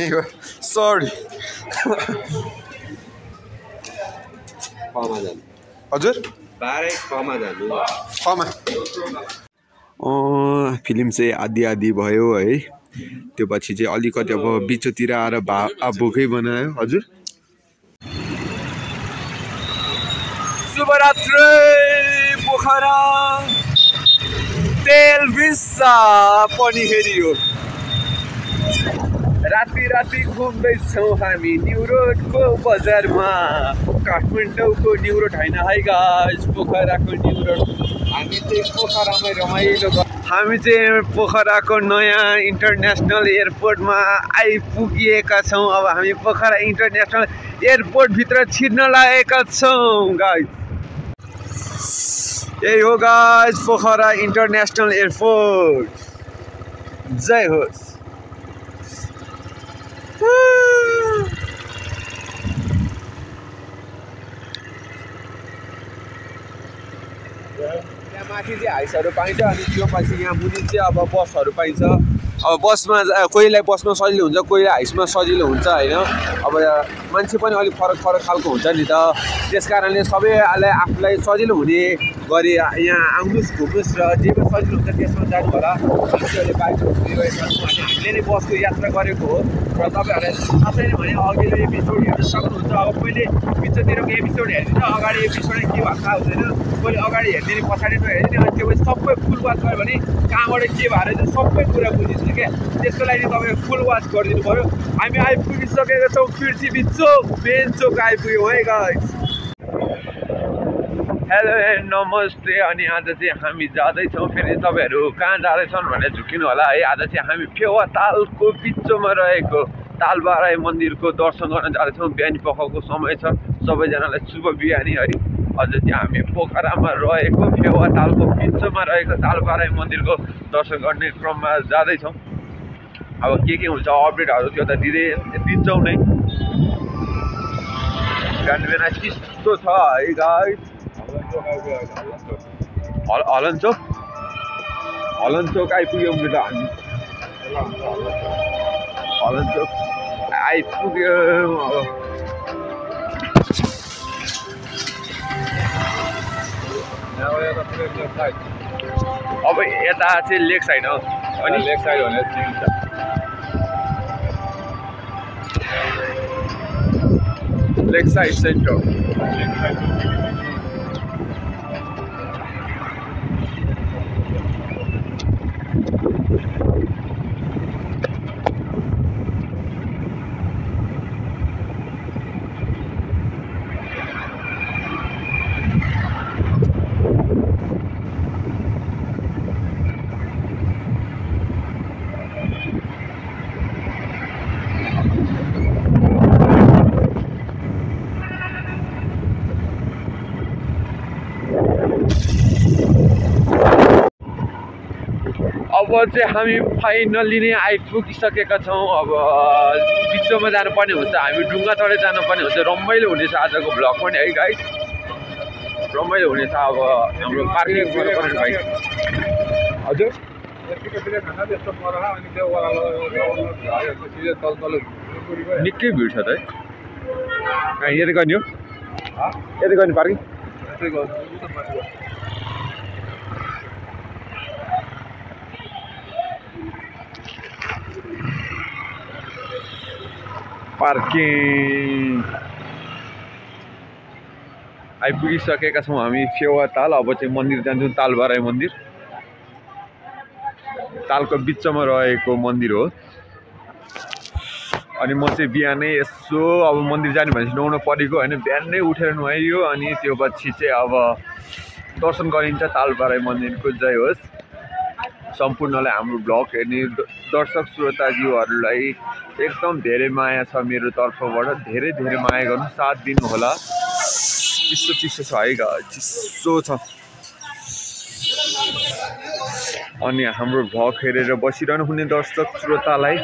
यही हो सरी हजुर फिल्म चाहिँ आधी भयो है त्यो पछि चाहिँ अलिकति अब बिचतिर आएर भोकै बनायो हजुर शुभरात्री पोखरा तेल बिसा पनि हेरियो राति घुम्दैछौँ हामी न्यू रोडको बजारमा काठमाडौँको न्यू रोड होइन है गाइस पोखराको न्यू रोड हामी चाहिँ पोखरामै रमाइलो हामी चाहिँ पोखराको नयाँ इन्टरनेसनल एयरपोर्टमा आइपुगेका छौँ अब हामी पोखरा इन्टरनेसनल एयरपोर्टभित्र छिर्न लागेका छौँ गाइस यही हो गाइस पोखरा इन्टरनेसनल एयरपोर्ट जय होस् यहाँ माथि चाहिँ हाइसहरू पाइन्छ अनि त्यो पछि यहाँ मुनि चाहिँ अब बसहरू पाइन्छ अब बसमा कोहीलाई बसमा सजिलो हुन्छ कोहीलाई हाइसमा सजिलो हुन्छ होइन अब मान्छे पनि अलिक फरक खालको हुन्छ नि त त्यस कारणले सबैलाई आफूलाई सजिलो हुने गरी यहाँ आउनुहोस् घुम्नुहोस् र जेमा सजिलो हुन्छ त्यसमा जानु होला मान्छेहरूले बाइकहरू हिँडिरहेका छन् अनि हामीले नै बसको यात्रा गरेको हो र तपाईँहरूलाई सबैले भने अघिल्लो एपिसोड हेर्न सक्नुहुन्छ अब कहिले बिचतिरको एपिसोड हेरिदिनु अगाडि एपिसोडै के भएको थाहा हुँदैन कहिले अगाडि हेरिदिने पछाडि नहेरिदिने अनि त्यो सबै फुल वाच गऱ्यो भने कहाँबाट के भएर चाहिँ सबै कुरा बुझिन्छ क्या त्यसको लागि तपाईँ फुल वाच गरिदिनु पऱ्यो हामी आइपुगिसकेका छौँ पृथ्वी चोक मेन चोक आइपुग्यौँ है गाइस हेलो एन्ड नमस्ते अनि आज चाहिँ हामी जाँदैछौँ फेरि तपाईँहरू कहाँ जाँदैछन् भनेर झुकिनु होला है आज चाहिँ हामी फेवा तालको बिचमा रहेको तालबाराई मन्दिरको दर्शन गर्न जाँदैछौँ बिहानी पखको समय छ सबैजनालाई शुभ बिहानी है अझ चाहिँ हामी पोखरामा रहेको फेवा तालको बिचमा रहेको तालबाराई मन्दिरको दर्शन गर्ने क्रममा जाँदैछौँ अब के हुन्छ अपडेटहरू त्यो त दिन्छौँ नै बिहान बिहान चिसो छ है गाइस हलन चोक आइपुग्यौँ नि त हामी हलन चोक आइपुग्यौँ अब यता चाहिँ लेक साइड हो अनि लेक साइड भनेर चिन्छ लेक साइड सेन्टर अब चाहिँ हामी फाइनली नै आइपुगिसकेका छौँ अब बिचमा जानुपर्ने हुन्छ हामी ढुङ्गा चढेर जानुपर्ने हुन्छ रमाइलो हुनेछ आजको भ्लग पनि है गाइस रमाइलो हुनेछ अब हाम्रो पार्किङ गर्नुपर्ने भाइ हजुर निकै भिड छ त है यति गर्ने हो यति गर्ने पार्किङ पार्किङ आइपुगिसकेका छौँ हामी फेवा ताल अब चाहिँ मन्दिर जान्छौँ तालबाराई मन्दिर तालको बिचमा रहेको मन्दिर हो अनि म चाहिँ बिहानै यसो अब मन्दिर जाने भनेपछि नुहाउनु परेको होइन बिहानै उठेर नुहाइयो अनि त्यो पछि चाहिँ अब दर्शन गरिन्छ तालबाराई मन्दिरको जय होस् सम्पूर्णलाई हाम्रो भ्लग हेर्ने दर्शक श्रोताज्यूहरूलाई एकदम धेरै माया छ मेरो तर्फबाट धेरै माया गर्नु साथ दिनु होला चिसो छ है चिसो छ अनि हाम्रो भ्लग हेरेर बसिरहनु हुने दर्शक श्रोतालाई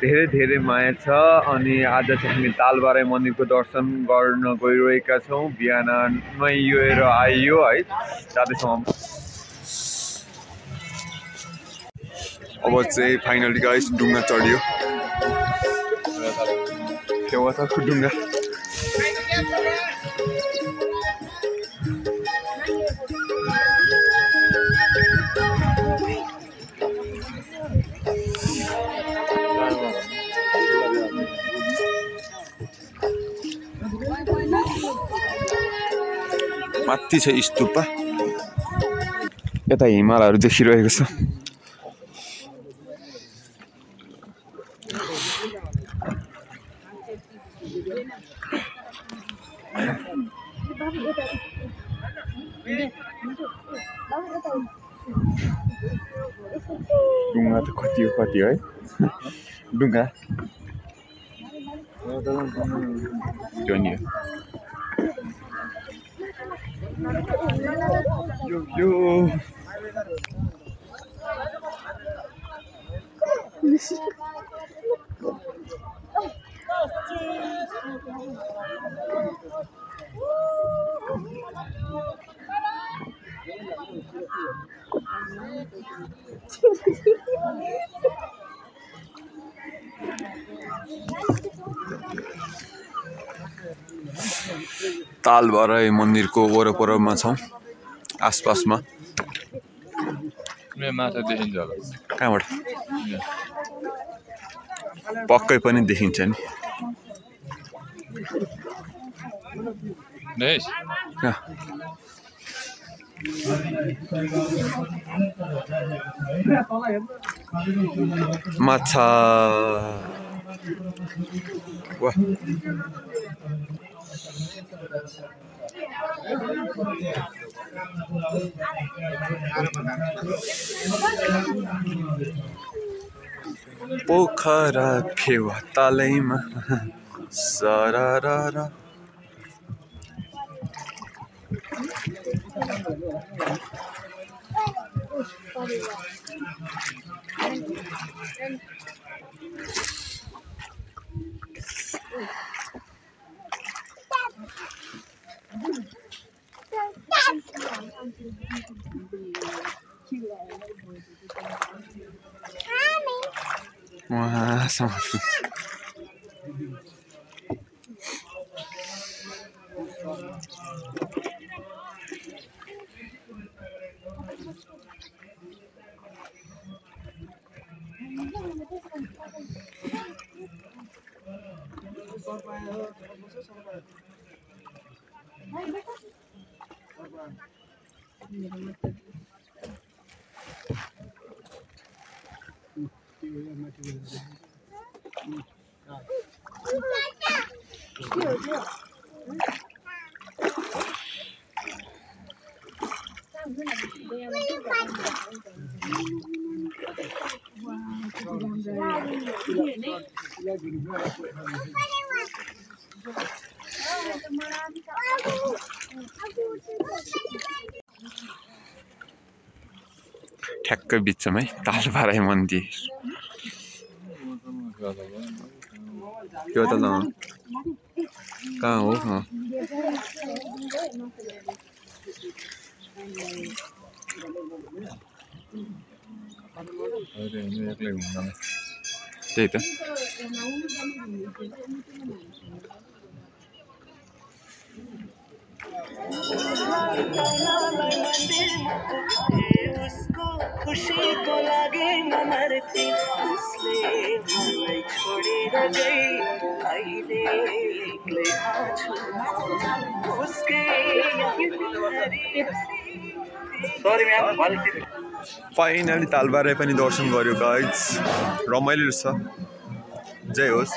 धेरै माया छ अनि आज चाहिँ हामी तालबाराई मन्दिरको दर्शन गर्न गइरहेका छौँ बिहान नुहाइएर आइयो है जाँदैछौँ अब चाहिँ फाइनली गाइस ढुङ्गा चढ्यो फेवाथाको ढुङ्गा माथि छ स्तूप यता हिमालहरू देखिरहेको छ ढुङ्गा त कति है ढुङ्गा त्यो नि यो तालभराई मन्दिरको वरपरमा छौं आसपासमा माछा देखिन्छ होला कहाँबाट पक्कै पनि देखिन्छ नि देश माछा वाह पोखरा फेवा तालैमा सरारा वहाँसम्म ठ्याक्कै बिचमै तालभराई मन्दिर यो त कहाँ हो त्यही त खुशी को लागे मरती उसले मलाई छोडेर गई अहिले एक्लै आछु उसकै फाइनली तालभराई पनि दर्शन गर्यो गाइज रमाइलो छ जय होस्